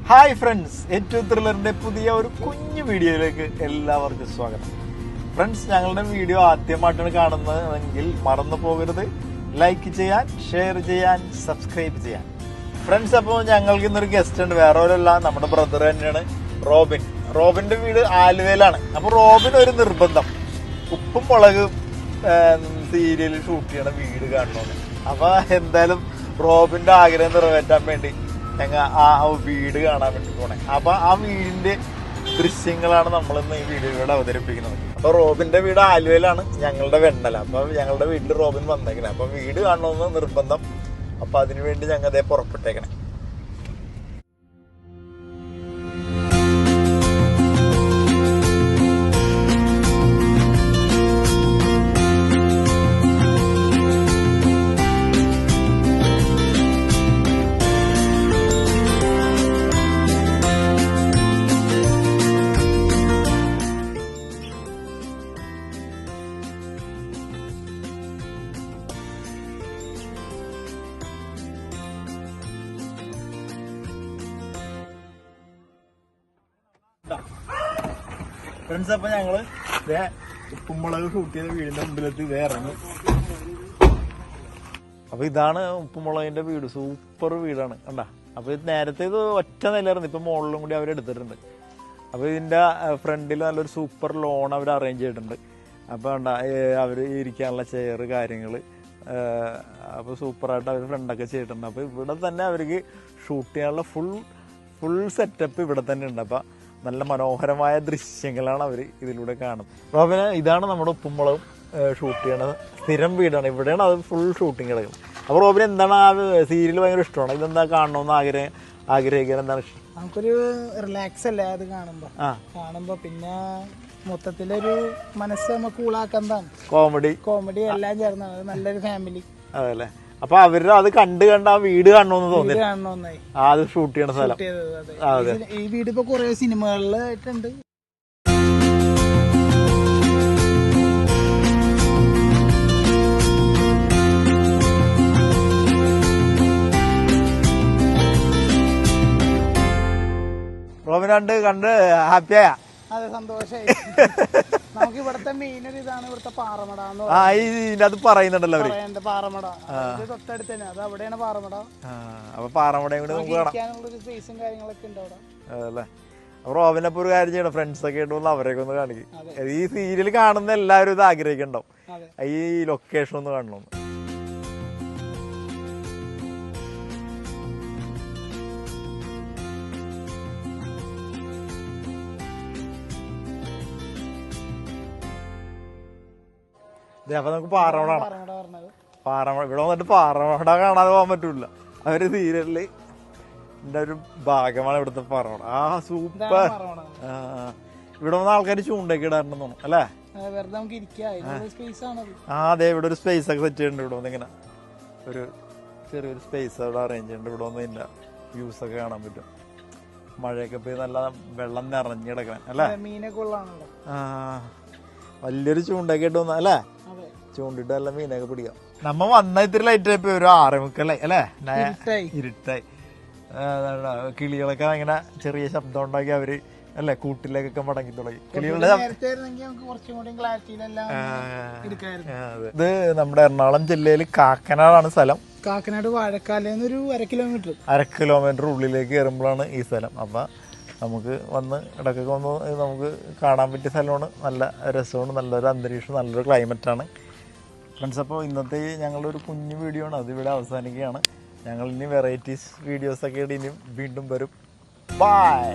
Hi friends, ഏറ്റവും ത്രില്ലറിന്റെ പുതിയ ഒരു കുഞ്ഞു വീഡിയോയിലേക്ക് എല്ലാവർക്കും സ്വാഗതം. ഫ്രണ്ട്സ്, ഞങ്ങളുടെ വീഡിയോ ആദ്യമായിട്ടാണ് കാണുന്നതെങ്കിൽ മറന്നു പോകരുത് ലൈക്ക് ചെയ്യാൻ, ഷെയർ ചെയ്യാൻ, സബ്സ്ക്രൈബ് ചെയ്യാൻ. ഫ്രണ്ട്സ്, അപ്പോൾ ഞങ്ങൾക്ക് ഇന്നൊരു ഗസ്റ്റ് ഉണ്ട്. വേറെ ഒരല്ല, നമ്മുടെ ബ്രദർ തന്നെയാണ് റോബിൻ. റോബിന്റെ വീട് ആലുവയിലാണ്. അപ്പോൾ റോബിൻ ഒരു നിർബന്ധം, ഉപ്പും മുളകും സീരിയൽ ഷൂട്ട് ചെയ്യണ വീട് കാണണമെന്ന്. അപ്പൊ എന്തായാലും റോബിന്റെ ആഗ്രഹം നിറവേറ്റാൻ വേണ്ടി ഞങ്ങൾ ആ വീട് കാണാൻ വേണ്ടി പോണേ. അപ്പൊ ആ വീടിന്റെ ദൃശ്യങ്ങളാണ് നമ്മളിന്ന് ഈ വീഡിയോയിലൂടെ അവതരിപ്പിക്കുന്നത്. അപ്പൊ റോബിന്റെ വീട് ആലുവയിലാണ്, ഞങ്ങളുടെ വെണ്ണല. അപ്പൊ ഞങ്ങളുടെ വീട്ടിൽ റോബിൻ വന്നേക്കണേ. അപ്പൊ വീട് കാണണമെന്ന് നിർബന്ധം. അപ്പൊ അതിനുവേണ്ടി ഞങ്ങൾ അതേ പുറപ്പെട്ടേക്കണേ. ഫ്രണ്ട്സ്, അപ്പൊ ഞങ്ങള് ഉപ്പുമുളക് ഷൂട്ട് ചെയ്ത വീടിന്റെ മുമ്പിലെത്തി ഇറങ്ങി. അപ്പൊ ഇതാണ് ഉപ്പുമുളകിന്റെ വീട്. സൂപ്പർ വീടാണ്, കണ്ട. അപ്പൊ ഇത് നേരത്തെ ഇത് ഒറ്റ നിലയായിരുന്നു, ഇപ്പൊ മുകളിലും കൂടി അവരെടുത്തിട്ടുണ്ട്. അപ്പൊ ഇതിന്റെ ഫ്രണ്ടിൽ നല്ലൊരു സൂപ്പർ ലോൺ അവർ അറേഞ്ച് ചെയ്തിട്ടുണ്ട്. അപ്പൊ കണ്ട, അവര് ഇരിക്കാനുള്ള ചെയർ കാര്യങ്ങള്, അപ്പൊ സൂപ്പറായിട്ട് അവർ ഫ്രണ്ടൊക്കെ ചെയ്തിട്ടുണ്ട്. അപ്പൊ ഇവിടെ തന്നെ അവർക്ക് ഷൂട്ട് ചെയ്യാനുള്ള ഫുൾ സെറ്റപ്പ് ഇവിടെ തന്നെ ഉണ്ട്. അപ്പൊ നല്ല മനോഹരമായ ദൃശ്യങ്ങളാണ് അവർ ഇതിലൂടെ കാണുന്നത്. റോബിന്, ഇതാണ് നമ്മുടെ ഉപ്പുമുളകും ഷൂട്ട് ചെയ്യണത് സ്ഥിരം വീടാണ്. ഇവിടെയാണ് അത് ഫുൾ ഷൂട്ടിങ് കിടക്കുന്നത്. അപ്പോൾ റോബിന് എന്താണ് ആ സീരിയൽ ഭയങ്കര ഇഷ്ടമാണ്? ഇതെന്താ കാണണമെന്ന് ആഗ്രഹിക്കാൻ എന്താണ് ഇഷ്ടം? നമുക്കൊരു റിലാക്സ് അല്ലേ അത് കാണുമ്പോ പിന്നെ മൊത്തത്തിലൊരു മനസ്സ് നമുക്ക് കൂളാക്കുന്നതാണ്. കോമഡി എല്ലാം ചേർന്നാണ് നല്ലൊരു ഫാമിലി. അതല്ലേ. അപ്പൊ അവര് അത് കണ്ട് ആ വീട് കാണണമെന്ന് തോന്നി, അത് ഷൂട്ട് ചെയ്യണ സ്ഥലം. ഈ വീട് ഇപ്പൊ കുറെ സിനിമകളിലായിട്ടുണ്ട്. റോബിൻ കണ്ട് ഹാപ്പിയായ? അതെ, സന്തോഷായി. നമുക്ക് ഇവിടുത്തെ മെയിൻ ഒരു ഇതാണ് ഇവിടുത്തെ പാറമട. അത് പറയുന്നുണ്ടല്ലോ അവര്, പാറമട തൊട്ടടുത്ത് തന്നെ. അത് അവിടെയാണ് പാറമട. അപ്പൊ പാറമടയും കൂടി നമുക്ക് ഇരിക്കാനുള്ള സ്പേസും കാര്യങ്ങളൊക്കെ ഉണ്ട് അവിടെ. അതല്ലേ. അപ്പൊ റോബിനപ്പൊ ഒരു കാര്യം ചെയ്യണം, ഫ്രണ്ട്സ് ഒക്കെ ആയിട്ട് അവരെയൊക്കെ ഒന്ന് കാണിക്കും. ഈ സീരിയൽ കാണുന്ന എല്ലാവരും ഇത് ആഗ്രഹിക്കണ്ടാവും, ഈ ലൊക്കേഷൻ ഒന്ന് കാണണമെന്ന്. അപ്പൊ നമുക്ക് പാറമടാണ്. ഇവിടെ വന്നിട്ട് പാറമട കാണാതെ പോകാൻ പറ്റൂല. അവര് സീരിയലില് എന്റെ ഒരു ഭാഗമാണ് ഇവിടുത്തെ പാറമട. സൂപ്പർ. ഇവിടെ വന്ന ആൾക്കാർ ചൂണ്ടൊക്കെ ഇടാറുണ്ടെന്ന് തോന്നുന്നു, അല്ലേ? അതെ, ഇവിടെ ഒരു സ്പേസ് ഒക്കെ സെറ്റ് ചെയ്യുന്നുണ്ട്. ഇവിടെ വന്ന് ഇങ്ങനെ ഒരു ചെറിയൊരു സ്പേസ് അവിടെ അറേഞ്ച് ചെയ്യുന്നുണ്ട്. ഇവിടെ വന്ന് ഇല്ല വ്യൂസ് ഒക്കെ കാണാൻ പറ്റും. മഴയൊക്കെ പോയി നല്ല വെള്ളം നിറഞ്ഞു കിടക്കണം, അല്ലേ? വലിയൊരു ചൂണ്ടൊക്കെ ഇട്ട് വന്ന, അല്ലേ? ചൂണ്ടിട്ട് നല്ല മീനൊക്കെ പിടിക്കാം. നമ്മ വന്ന ഇത്തിരി ലൈറ്റ് ആയി പോയി, ഒരു 6:30 അല്ലേ? ഇരുട്ടായി. കിളികളൊക്കെ ഇങ്ങനെ ചെറിയ ശബ്ദം ഉണ്ടാക്കി അവര് അല്ലെ കൂട്ടിലേക്കൊക്കെ മടങ്ങി തുടങ്ങി. കിളികളുടെ ഇത് നമ്മുടെ എറണാകുളം ജില്ലയിൽ കാക്കനാടാണ് സ്ഥലം. കാക്കനാട് വാഴക്കാലെന്നൊരു 1 കിലോമീറ്റർ ഉള്ളിലേക്ക് കയറുമ്പോഴാണ് ഈ സ്ഥലം. അപ്പൊ നമുക്ക് വന്ന് ഇടയ്ക്കൊക്കെ വന്ന് നമുക്ക് കാണാൻ പറ്റിയ സ്ഥലമാണ്. നല്ല രസമാണ്, നല്ലൊരു അന്തരീക്ഷം, നല്ലൊരു ക്ലൈമറ്റാണ്. ഫ്രണ്ട്സ്, അപ്പോൾ ഇന്നത്തെ ഞങ്ങളുടെ ഒരു കുഞ്ഞു വീഡിയോ ആണ്, അതിവിടെ അവസാനിക്കുകയാണ്. ഞങ്ങൾ ഇനി വെറൈറ്റീസ് വീഡിയോസൊക്കെ ഇനിയും വീണ്ടും വരും. ബൈ.